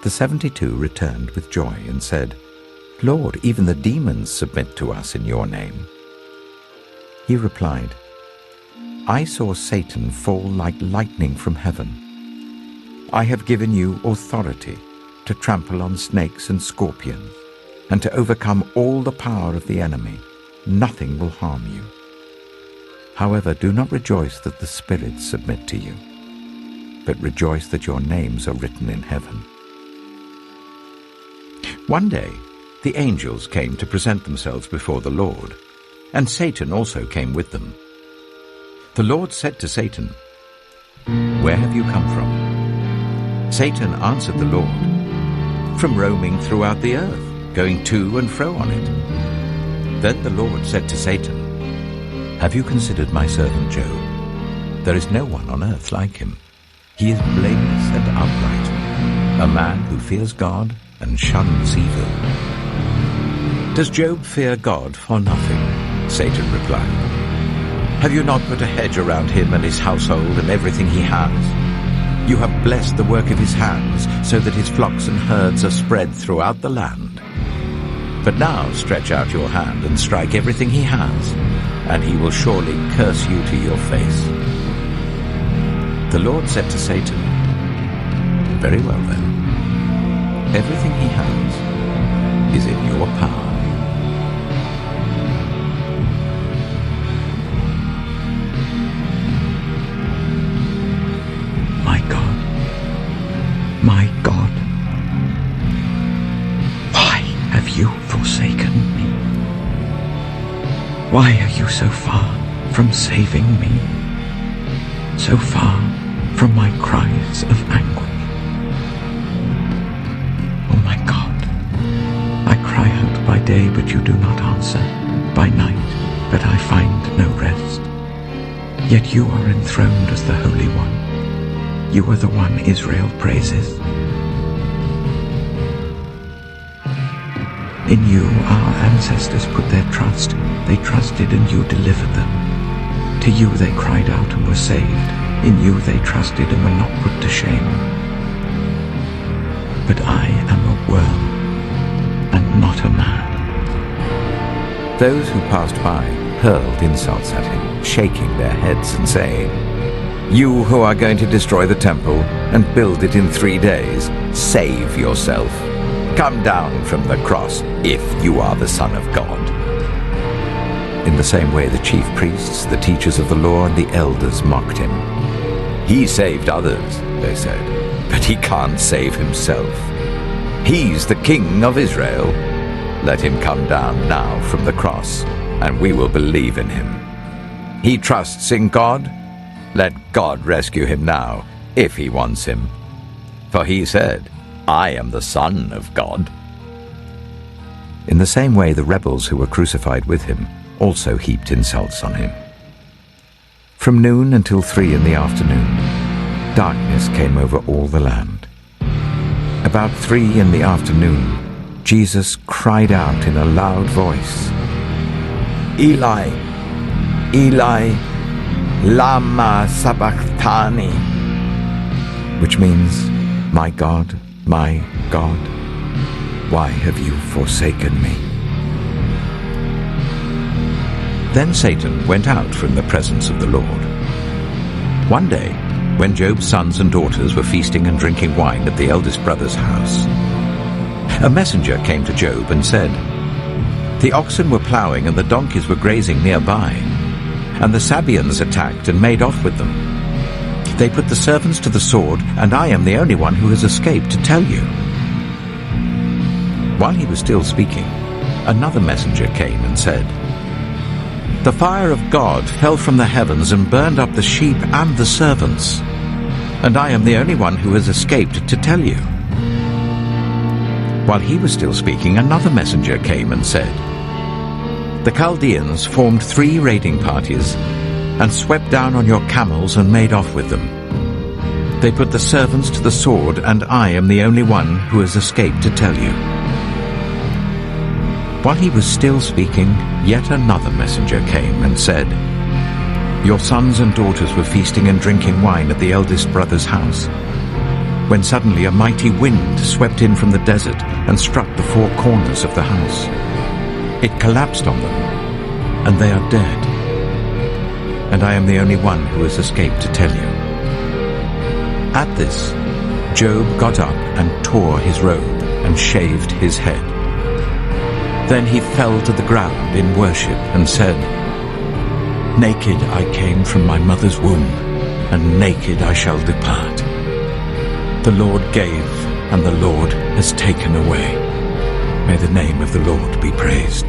The 72 returned with joy and said, "Lord, even the demons submit to us in your name." He replied, "I saw Satan fall like lightning from heaven. I have given you authority to trample on snakes and scorpions, and to overcome all the power of the enemy. Nothing will harm you. However, do not rejoice that the spirits submit to you, but rejoice that your names are written in heaven." One day, the angels came to present themselves before the Lord, and Satan also came with them. The Lord said to Satan, "Where have you come from?" Satan answered the Lord, "From roaming throughout the earth, going to and fro on it." Then the Lord said to Satan, "Have you considered my servant Job? There is no one on earth like him. He is blameless and upright, a man who fears God and shuns evil." "Does Job fear God for nothing?" Satan replied. "Have you not put a hedge around him and his household and everything he has? You have blessed the work of his hands, so that his flocks and herds are spread throughout the land. But now stretch out your hand and strike everything he has, and he will surely curse you to your face." The Lord said to Satan, "Very well then. Everything he has is in your power." My God, why have you forsaken me? Why are you so far from saving me, so far from my cries of anguish? Oh my God, I cry out by day, but you do not answer, by night, but I find no rest. Yet you are enthroned as the Holy One. You are the one Israel praises. In you our ancestors put their trust. They trusted and you delivered them. To you they cried out and were saved. In you they trusted and were not put to shame. But I am a worm and not a man. Those who passed by hurled insults at him, shaking their heads and saying, "You who are going to destroy the temple and build it in 3 days, save yourself. Come down from the cross if you are the Son of God." In the same way the chief priests, the teachers of the law, and the elders mocked him. "He saved others," they said, "but he can't save himself. He's the King of Israel. Let him come down now from the cross, and we will believe in him. He trusts in God. Let God rescue him now, if he wants him. For he said, 'I am the Son of God.'" In the same way the rebels who were crucified with him also heaped insults on him. From noon until 3 in the afternoon, darkness came over all the land. About 3 in the afternoon, Jesus cried out in a loud voice, "Eli, Eli, lama sabachthani," which means, my God, why have you forsaken me?" Then Satan went out from the presence of the Lord. One day, when Job's sons and daughters were feasting and drinking wine at the eldest brother's house, a messenger came to Job and said, "The oxen were plowing and the donkeys were grazing nearby, and the Sabaeans attacked and made off with them. They put the servants to the sword, and I am the only one who has escaped to tell you." While he was still speaking, another messenger came and said, "The fire of God fell from the heavens and burned up the sheep and the servants, and I am the only one who has escaped to tell you." While he was still speaking, another messenger came and said, "The Chaldeans formed 3 raiding parties and swept down on your camels and made off with them. They put the servants to the sword, and I am the only one who has escaped to tell you." While he was still speaking, yet another messenger came and said, "Your sons and daughters were feasting and drinking wine at the eldest brother's house. when suddenly a mighty wind swept in from the desert and struck the four corners of the house. It collapsed on them, and they are dead. And I am the only one who has escaped to tell you." At this, Job got up and tore his robe and shaved his head. Then he fell to the ground in worship and said, "Naked I came from my mother's womb, and naked I shall depart. The Lord gave, and the Lord has taken away. May the name of the Lord be praised."